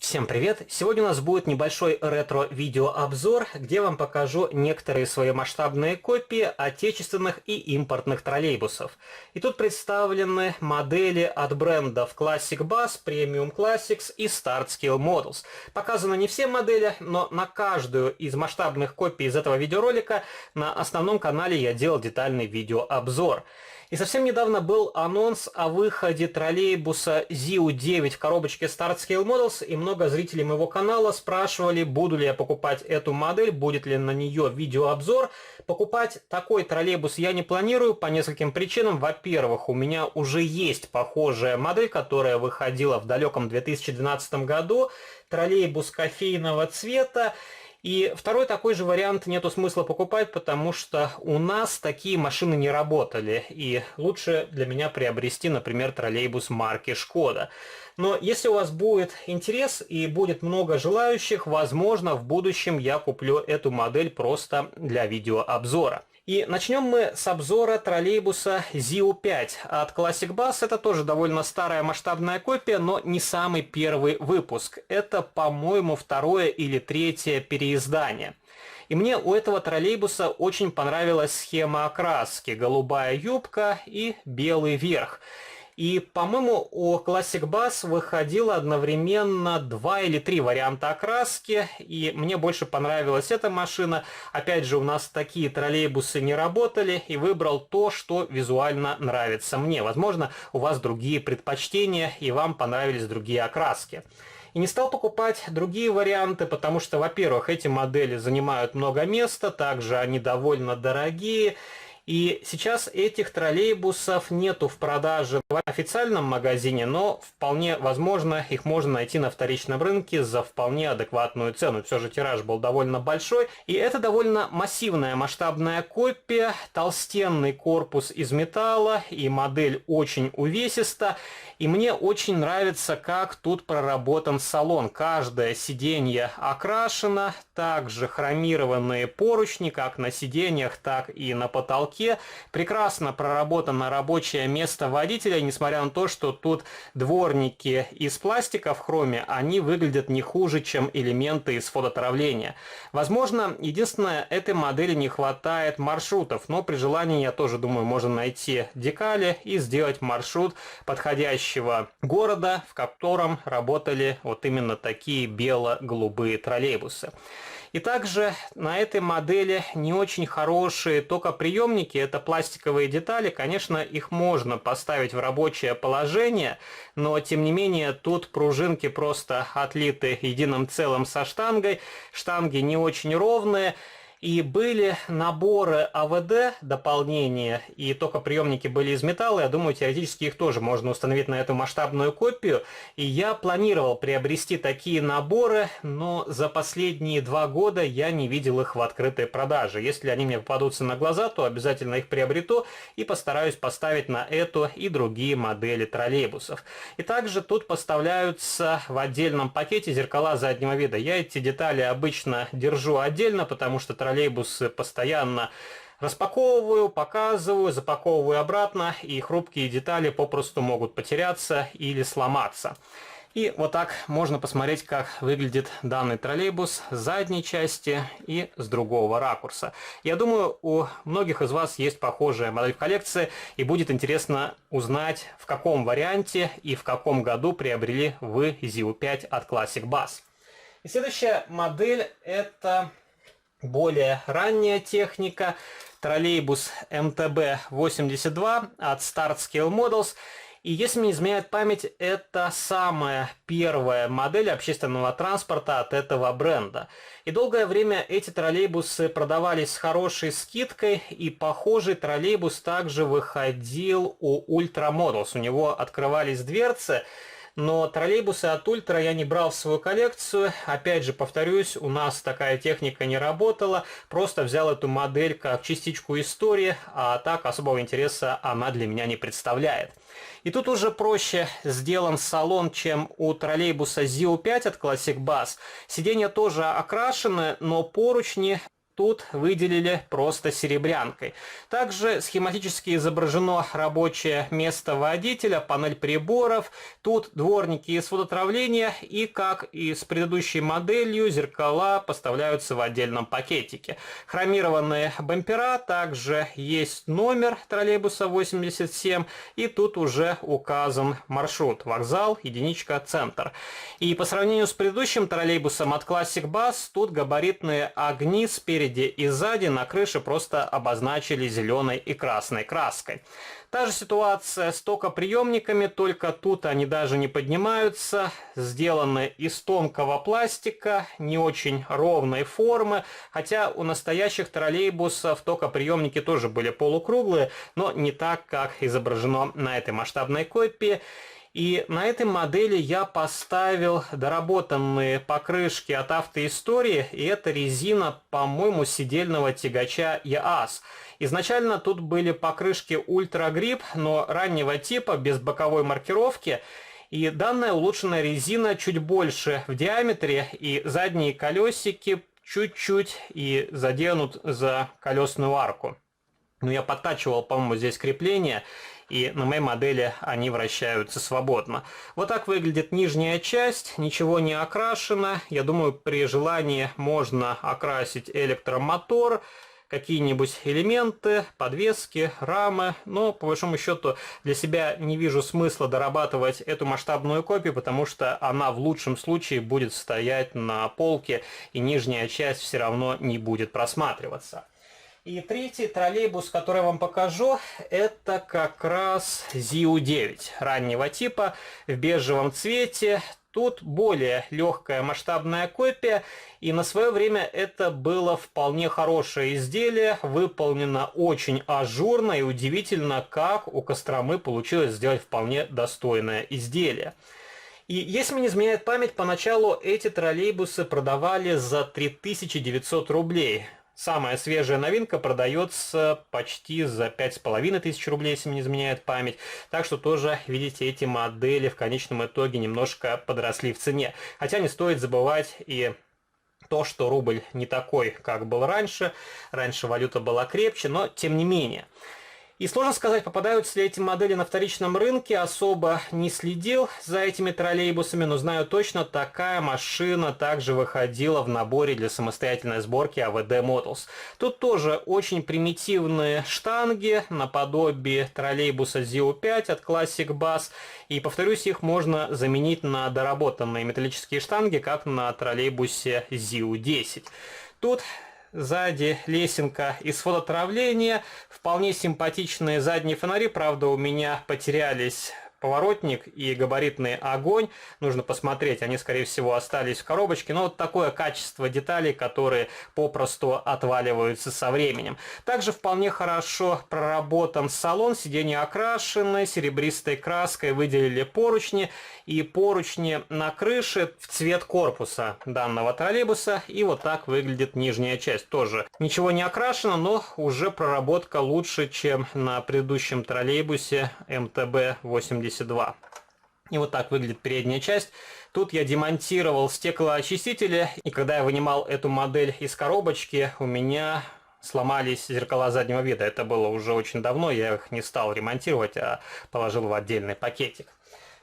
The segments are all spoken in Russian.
Всем привет! Сегодня у нас будет небольшой ретро-видеообзор, где вам покажу некоторые свои масштабные копии отечественных и импортных троллейбусов. И тут представлены модели от брендов Classic Bus, Premium Classics и Start-Scale Models. Показаны не все модели, но на каждую из масштабных копий из этого видеоролика на основном канале я делал детальный видеообзор. И совсем недавно был анонс о выходе троллейбуса ZIU-9 в коробочке Start-Scale Models, и много зрителей моего канала спрашивали, буду ли я покупать эту модель, будет ли на нее видеообзор. Покупать такой троллейбус я не планирую по нескольким причинам. Во-первых, у меня уже есть похожая модель, которая выходила в далеком 2012 году, троллейбус кофейного цвета. И второй такой же вариант нету смысла покупать, потому что у нас такие машины не работали. И лучше для меня приобрести, например, троллейбус марки Шкода. Но если у вас будет интерес и будет много желающих, возможно, в будущем я куплю эту модель просто для видеообзора. И начнем мы с обзора троллейбуса ZIU-5 от Classic Bus. Это тоже довольно старая масштабная копия, но не самый первый выпуск. Это, по-моему, второе или третье переиздание. И мне у этого троллейбуса очень понравилась схема окраски. Голубая юбка и белый верх. И, по-моему, у Classic Bus выходило одновременно 2 или 3 варианта окраски, и мне больше понравилась эта машина. Опять же, у нас такие троллейбусы не работали, и выбрал то, что визуально нравится мне. Возможно, у вас другие предпочтения, и вам понравились другие окраски. И не стал покупать другие варианты, потому что, во-первых, эти модели занимают много места, также они довольно дорогие. И сейчас этих троллейбусов нету в продаже в официальном магазине, но вполне возможно их можно найти на вторичном рынке за вполне адекватную цену. Все же тираж был довольно большой. И это довольно массивная масштабная копия, толстенный корпус из металла, и модель очень увесиста. И мне очень нравится, как тут проработан салон. Каждое сиденье окрашено, также хромированные поручни, как на сиденьях, так и на потолке. Прекрасно проработано рабочее место водителя, несмотря на то, что тут дворники из пластика в хроме, они выглядят не хуже, чем элементы из фототравления. Возможно, единственное, этой модели не хватает маршрутов, но при желании, я тоже думаю, можно найти декали и сделать маршрут подходящий города, в котором работали вот именно такие бело-голубые троллейбусы. И также на этой модели не очень хорошие токоприемники, это пластиковые детали, конечно, их можно поставить в рабочее положение, но тем не менее тут пружинки просто отлиты единым целым со штангой, штанги не очень ровные. И были наборы АВД дополнения, и токоприемники были из металла. Я думаю, теоретически их тоже можно установить на эту масштабную копию. И я планировал приобрести такие наборы, но за последние 2 года я не видел их в открытой продаже. Если они мне попадутся на глаза, то обязательно их приобрету и постараюсь поставить на эту и другие модели троллейбусов. И также тут поставляются в отдельном пакете зеркала заднего вида. Я эти детали обычно держу отдельно, потому что троллейбусы постоянно распаковываю, показываю, запаковываю обратно, и хрупкие детали попросту могут потеряться или сломаться. И вот так можно посмотреть, как выглядит данный троллейбус с задней части и с другого ракурса. Я думаю, у многих из вас есть похожая модель в коллекции, и будет интересно узнать, в каком варианте и в каком году приобрели вы ZIU-5 от Classic Bus. И следующая модель — это более ранняя техника, троллейбус МТБ-82 от Start-Scale Models. И если мне не изменяет память, это самая первая модель общественного транспорта от этого бренда. И долгое время эти троллейбусы продавались с хорошей скидкой, и похожий троллейбус также выходил у Ultra Models. У него открывались дверцы. Но троллейбусы от Ультра я не брал в свою коллекцию. Опять же, повторюсь, у нас такая техника не работала. Просто взял эту модель как частичку истории, а так особого интереса она для меня не представляет. И тут уже проще сделан салон, чем у троллейбуса ZIU-5 от Classic Bus. Сиденья тоже окрашены, но поручни тут выделили просто серебрянкой. Также схематически изображено рабочее место водителя, панель приборов. Тут дворники из фототравления и, как и с предыдущей моделью, зеркала поставляются в отдельном пакетике. Хромированные бампера, также есть номер троллейбуса 87, и тут уже указан маршрут: вокзал, единичка, центр. И по сравнению с предыдущим троллейбусом от Classic Bus, тут габаритные огни спереди и сзади на крыше просто обозначили зеленой и красной краской. Та же ситуация с токоприемниками, только тут они даже не поднимаются, сделаны из тонкого пластика, не очень ровной формы, хотя у настоящих троллейбусов токоприемники тоже были полукруглые, но не так, как изображено на этой масштабной копии. И на этой модели я поставил доработанные покрышки от Автоистории, и это резина, по-моему, сидельного тягача ЕАЗ. Изначально тут были покрышки Ultra Grip, но раннего типа, без боковой маркировки, и данная улучшенная резина чуть больше в диаметре, и задние колесики чуть-чуть и заденут за колесную арку. Но я подтачивал, по-моему, здесь крепление, и на моей модели они вращаются свободно. Вот так выглядит нижняя часть, ничего не окрашено. Я думаю, при желании можно окрасить электромотор, какие-нибудь элементы, подвески, рамы, но по большому счету для себя не вижу смысла дорабатывать эту масштабную копию, потому что она в лучшем случае будет стоять на полке, и нижняя часть все равно не будет просматриваться. И третий троллейбус, который я вам покажу, это как раз ЗИУ-9 раннего типа в бежевом цвете. Тут более легкая масштабная копия, и на свое время это было вполне хорошее изделие, выполнено очень ажурно, и удивительно, как у Костромы получилось сделать вполне достойное изделие. И если мне не изменяет память, поначалу эти троллейбусы продавали за 3900 рублей. Самая свежая новинка продается почти за 5500 рублей, если мне не изменяет память. Так что тоже, видите, эти модели в конечном итоге немножко подросли в цене. Хотя не стоит забывать и то, что рубль не такой, как был раньше. Раньше валюта была крепче, но тем не менее. И сложно сказать, попадаются ли эти модели на вторичном рынке, особо не следил за этими троллейбусами, но знаю точно, такая машина также выходила в наборе для самостоятельной сборки АВД Motors. Тут тоже очень примитивные штанги, наподобие троллейбуса ЗИУ-5 от Classic Bus, и, повторюсь, их можно заменить на доработанные металлические штанги, как на троллейбусе ЗИУ-10. Тут сзади лесенка из фототравления, вполне симпатичные задние фонари, правда у меня потерялись поворотник и габаритный огонь, нужно посмотреть, они скорее всего остались в коробочке, но вот такое качество деталей, которые попросту отваливаются со временем. Также вполне хорошо проработан салон, сиденья окрашены серебристой краской, выделили поручни, и поручни на крыше в цвет корпуса данного троллейбуса, и вот так выглядит нижняя часть. Тоже ничего не окрашено, но уже проработка лучше, чем на предыдущем троллейбусе МТБ-82. И вот так выглядит передняя часть. Тут я демонтировал стеклоочистители, и когда я вынимал эту модель из коробочки, у меня сломались зеркала заднего вида. Это было уже очень давно, я их не стал ремонтировать, а положил в отдельный пакетик.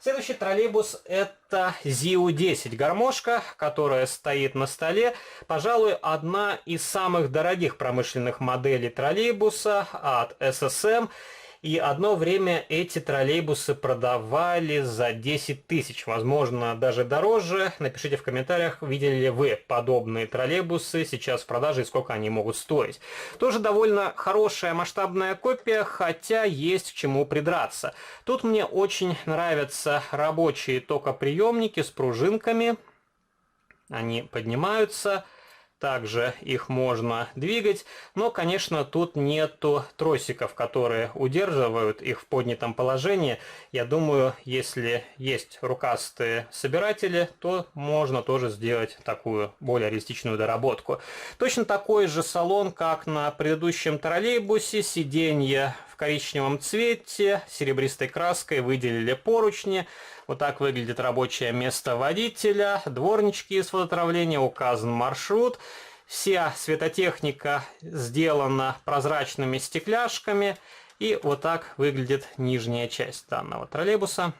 Следующий троллейбус – это ЗИУ-10 гармошка, которая стоит на столе. Пожалуй, одна из самых дорогих промышленных моделей троллейбуса от ССМ. И одно время эти троллейбусы продавали за 10 тысяч, возможно, даже дороже. Напишите в комментариях, видели ли вы подобные троллейбусы сейчас в продаже и сколько они могут стоить. Тоже довольно хорошая масштабная копия, хотя есть к чему придраться. Тут мне очень нравятся рабочие токоприемники с пружинками. Они поднимаются. Также их можно двигать, но, конечно, тут нету тросиков, которые удерживают их в поднятом положении. Я думаю, если есть рукастые собиратели, то можно тоже сделать такую более реалистичную доработку. Точно такой же салон, как на предыдущем троллейбусе, сиденья в коричневом цвете, серебристой краской, выделили поручни. Вот так выглядит рабочее место водителя, дворнички из фототравления, указан маршрут. Вся светотехника сделана прозрачными стекляшками. И вот так выглядит нижняя часть данного троллейбуса.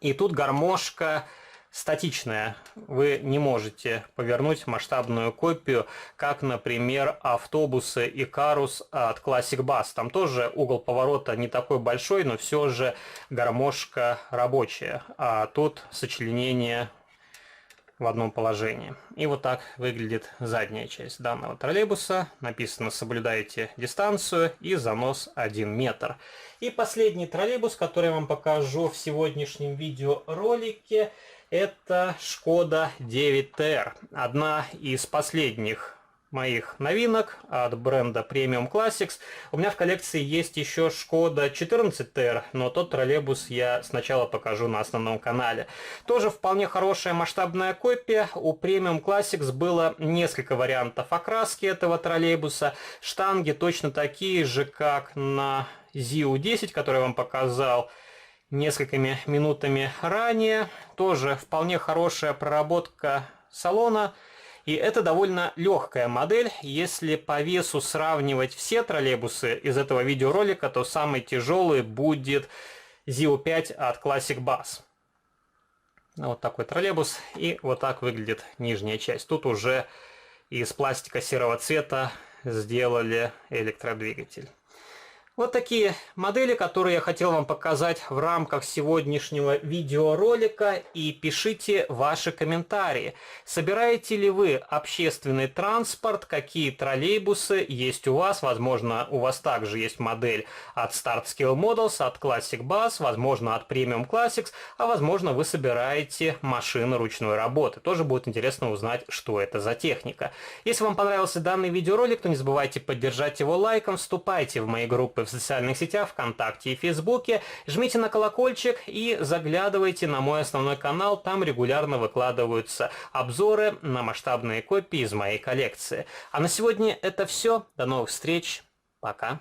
И тут гармошка статичная. Вы не можете повернуть масштабную копию, как, например, автобусы Икарус от Classic Bus. Там тоже угол поворота не такой большой, но все же гармошка рабочая. А тут сочленение в одном положении. И вот так выглядит задняя часть данного троллейбуса. Написано «Соблюдайте дистанцию» и занос 1 метр. И последний троллейбус, который я вам покажу в сегодняшнем видеоролике, это Шкода 9TR. Одна из последних моих новинок от бренда Premium Classics. У меня в коллекции есть еще Шкода 14TR, но тот троллейбус я сначала покажу на основном канале. Тоже вполне хорошая масштабная копия. У Premium Classics было несколько вариантов окраски этого троллейбуса. Штанги точно такие же, как на ZIU-10, который я вам показал несколькими минутами ранее. Тоже вполне хорошая проработка салона. И это довольно легкая модель. Если по весу сравнивать все троллейбусы из этого видеоролика, то самый тяжелый будет ZIU-5 от Classic Bus. Вот такой троллейбус. И вот так выглядит нижняя часть. Тут уже из пластика серого цвета сделали электродвигатель. Вот такие модели, которые я хотел вам показать в рамках сегодняшнего видеоролика. И пишите ваши комментарии. Собираете ли вы общественный транспорт? Какие троллейбусы есть у вас? Возможно, у вас также есть модель от Start Scale Models, от Classic Bus, возможно, от Premium Classics, а возможно, вы собираете машины ручной работы. Тоже будет интересно узнать, что это за техника. Если вам понравился данный видеоролик, то не забывайте поддержать его лайком, вступайте в мои группы в социальных сетях, ВКонтакте и Фейсбуке, жмите на колокольчик и заглядывайте на мой основной канал, там регулярно выкладываются обзоры на масштабные копии из моей коллекции. А на сегодня это все, до новых встреч, пока!